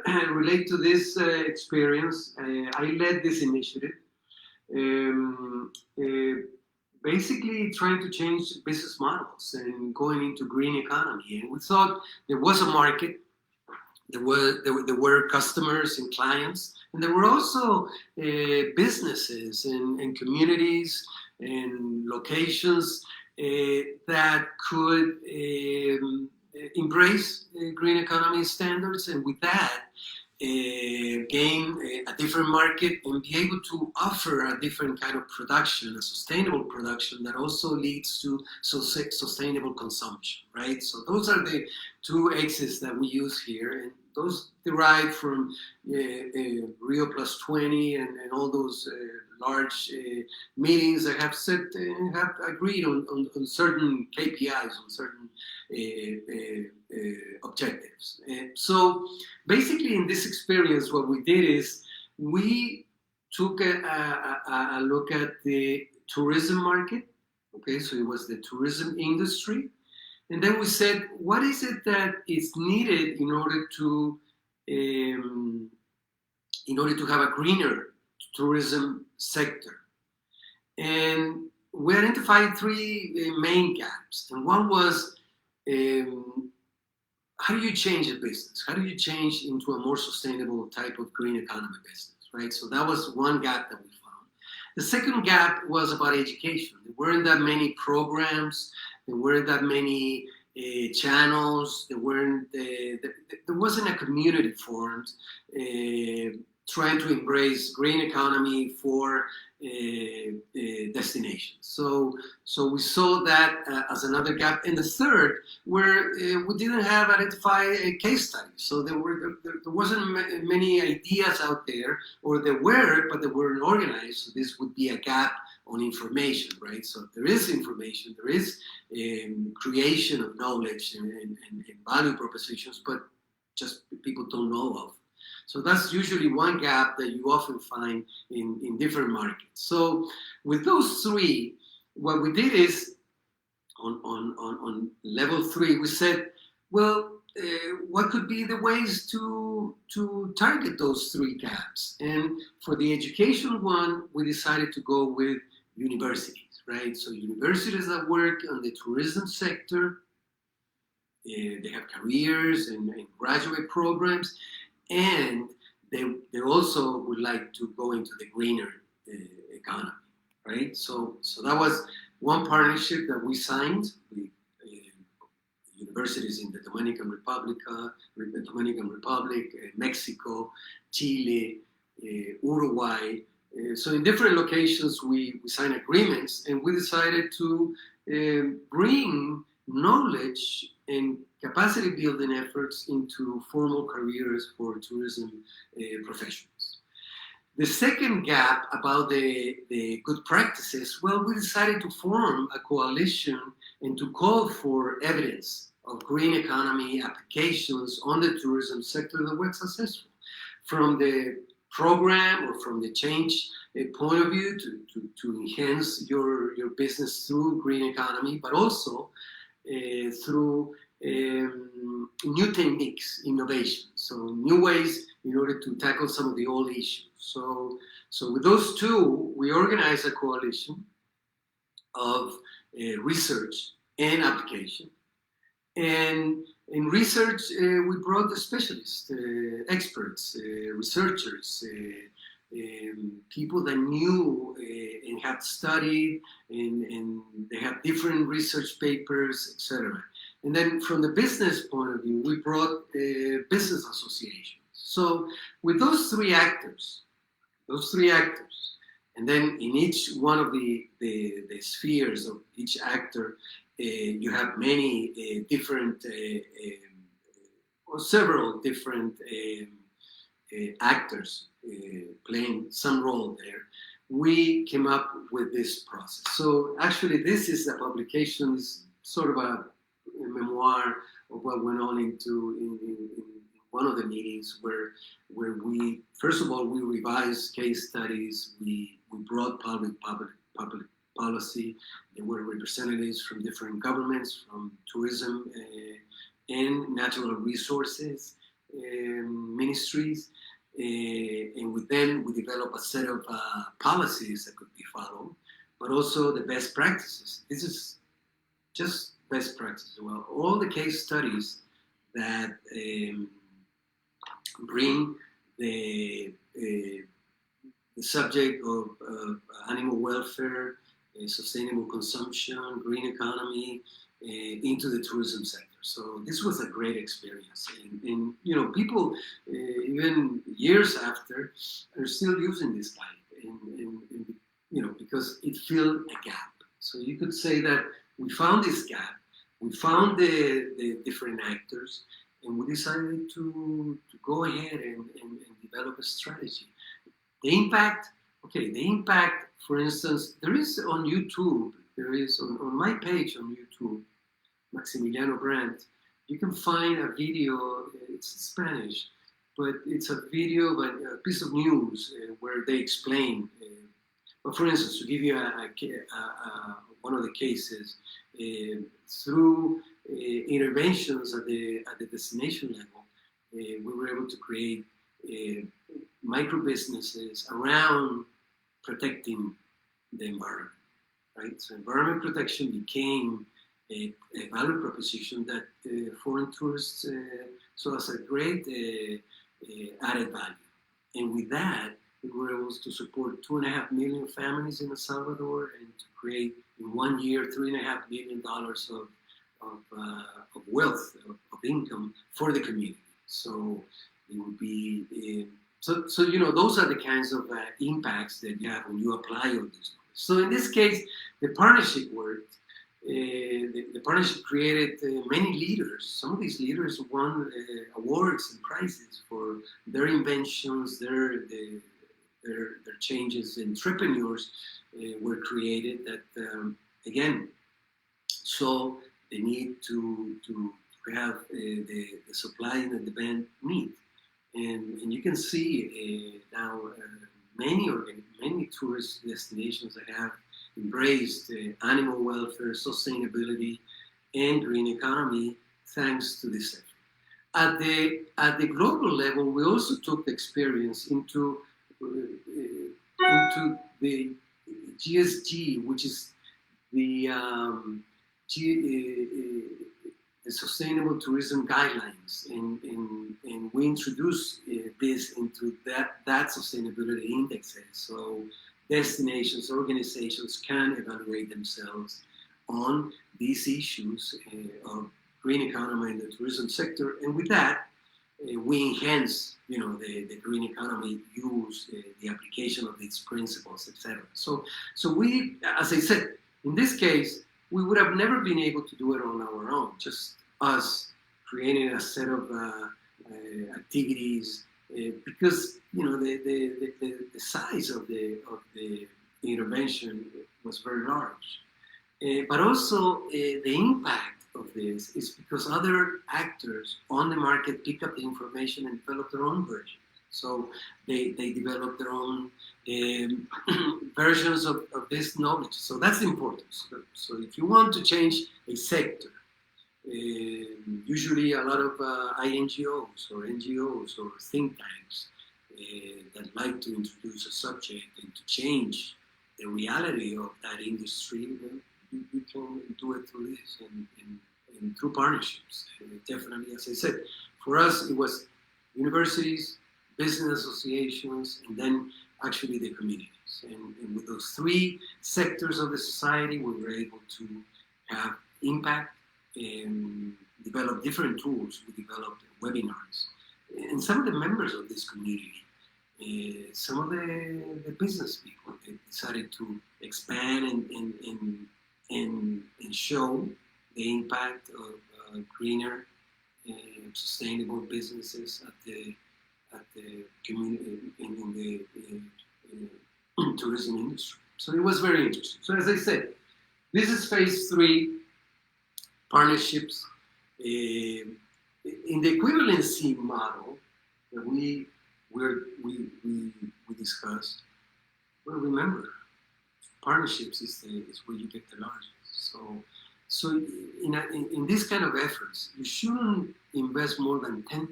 relate to this experience, I led this initiative, um, uh, basically trying to change business models and going into green economy. And we thought there was a market, there were customers and clients, and there were also businesses and communities and locations that could embrace green economy standards, and with that gain a different market and be able to offer a different kind of production, a sustainable production that also leads to sustainable consumption, right? So those are the two axes that we use here, and those derive from Rio Plus 20 and all those large meetings that have agreed on certain KPIs, on certain objectives. So basically, in this experience, what we did is we took a look at the tourism market. Okay, so it was the tourism industry. And then we said, what is it that is needed in order to have a greener tourism sector? And we identified three main gaps. And one was, how do you change a business? How do you change into a more sustainable type of green economy business, right? So that was one gap that we found. The second gap was about education. There weren't that many programs. There weren't that many channels. There wasn't a community formed trying to embrace green economy for destinations. So we saw that as another gap. And the third, where we didn't have identified a case study. So there wasn't many ideas out there, or there were, but they weren't organized. So this would be a gap on information, right? So there is information, there is creation of knowledge and value propositions, but just people don't know of. So that's usually one gap that you often find in different markets. So with those three, what we did is on level 3, we said, well, what could be the ways to target those 3 gaps? And for the education one, we decided to go with universities, right? So universities that work on the tourism sector, they have careers and graduate programs, and they also would like to go into the greener economy, right? So that was one partnership that we signed with universities in the Dominican Republic, Mexico, Chile, Uruguay. So in different locations, we signed agreements, and we decided to bring knowledge and capacity building efforts into formal careers for tourism professionals. The second gap about the good practices, well, we decided to form a coalition and to call for evidence of green economy applications on the tourism sector that were successful. From the program or from the change point of view to enhance your business through green economy, but also through new techniques, innovation, so new ways in order to tackle some of the old issues. So with those two, we organized a coalition of research and application. And in research, we brought the specialists, experts, researchers, people that knew and had studied, and they had different research papers, etc. And then from the business point of view, we brought business associations. So with those three actors, and then in each one of the spheres of each actor, you have many different, or several different actors playing some role there. We came up with this process. So actually, this is a publication, is sort of a memoir of what went on in one of the meetings where we, first of all, we revised case studies, we brought public policy. There were representatives from different governments, from tourism and natural resources, ministries, and with them we develop a set of policies that could be followed, but also the best practices. This is just best practices. Well, all the case studies that bring the subject of animal welfare, sustainable consumption, green economy into the tourism sector. So this was a great experience, and you know, people even years after are still using this guide, and you know, because it filled a gap. So you could say that we found this gap, we found the different actors, and we decided to go ahead and develop a strategy. The impact, okay, the impact, for instance, there is on YouTube, there is on my page on YouTube, Maximiliano Brandt, you can find a video, it's Spanish, but it's a video, a piece of news where they explain, but for instance, to give you one of the cases, through interventions at the destination level, we were able to create micro businesses around protecting the environment, right? So environment protection became a value proposition that foreign tourists saw as a great added value. And with that, we were able to support 2.5 million families in El Salvador and to create in 1 year $3.5 million of wealth, of income for the community. So it would be, so you know, those are the kinds of impacts that you have when you apply all these knowledge. So in this case, the partnership worked. The partnership created many leaders. Some of these leaders won awards and prizes for their inventions, their changes. Entrepreneurs were created that, again, saw the need to have the supply and the demand meet. And you can see now many tourist destinations that have embraced animal welfare, sustainability, and green economy thanks to this effort. At the global level, we also took the experience into the ESG, which is the Sustainable Tourism Guidelines, and we introduced this into that sustainability indexes. So destinations, organizations can evaluate themselves on these issues of green economy in the tourism sector, and with that, we enhance, you know, the green economy use, the application of its principles, etc. So we, as I said, in this case, we would have never been able to do it on our own, just us creating a set of activities, because, you know, the size of the intervention was very large. But also the impact of this is because other actors on the market pick up the information and develop their own version. So they develop their own versions of this knowledge. So that's important. So if you want to change a sector, usually a lot of INGOs or NGOs or think tanks that like to introduce a subject and to change the reality of that industry, you can do it through this and through partnerships. Definitely, as I said, for us it was universities, business associations, and then actually the communities. And with those three sectors of the society, we were able to have impact and develop different tools. We developed webinars. And some of the members of this community, some of the business people, they decided to expand and show the impact of greener, sustainable businesses at the community in the tourism industry. So it was very interesting. So as I said, this is phase 3, partnerships. In the equivalency model that we discussed, well, remember, partnerships is where you get the largest. So in this kind of efforts, you shouldn't invest more than 10%